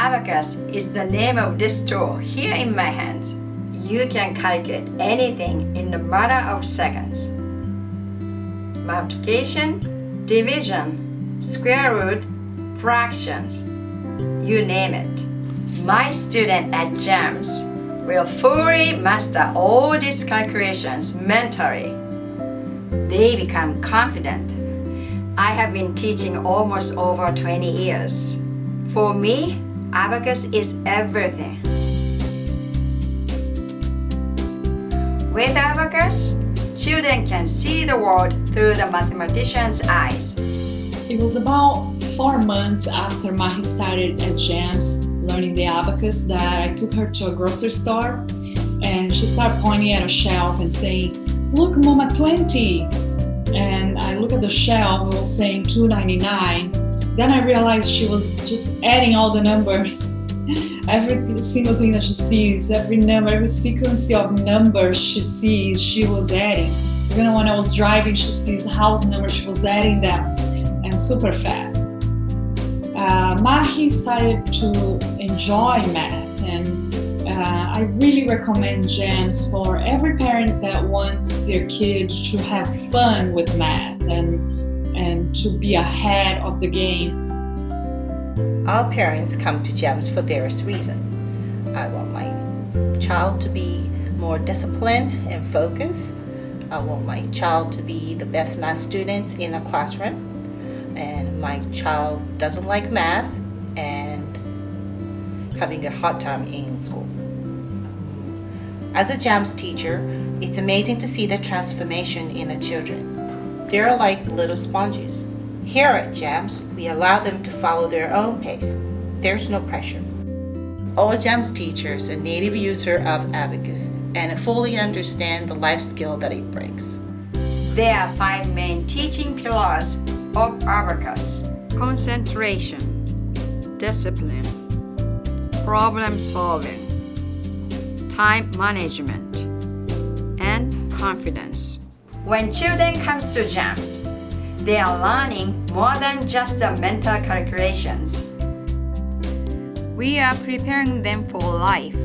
Abacus is the name of this tool here in my hands. You can calculate anything in a matter of seconds. Multiplication, division, square root, fractions, you name it. My student at GEMS will fully master all these calculations mentally. They become confident. I have been teaching almost over 20 years. For me, Abacus is everything. With Abacus, children can see the world through the mathematician's eyes. It was about 4 months after Mahi started at GEMS learning the abacus that I took her to a grocery store, and she started pointing at a shelf and saying, "Look, Mama, 20." And I look at the shelf, it was saying $2.99. Then I realized she was just adding all the numbers. Every single thing that she sees, every number, every sequence of numbers she sees, she was adding. Even when I was driving, she sees house numbers, she was adding them, and super fast. Mahi started to enjoy math, and I really recommend GEMS for every parent that wants their kids to have fun with math and to be ahead of the game. All parents come to GEMS for various reasons. I want my child to be more disciplined and focused. I want my child to be the best math students in a classroom. And my child doesn't like math and having a hard time in school. As a GEMS teacher, it's amazing to see the transformation in the children. They're like little sponges. Here at GEMS, we allow them to follow their own pace. There's no pressure. All GEMS teachers are native users of Abacus and fully understand the life skill that it brings. There are 5 main teaching pillars of Abacus: concentration, discipline, problem solving, time management, and confidence. When children come to GEMS, they are learning more than just the mental calculations. We are preparing them for life.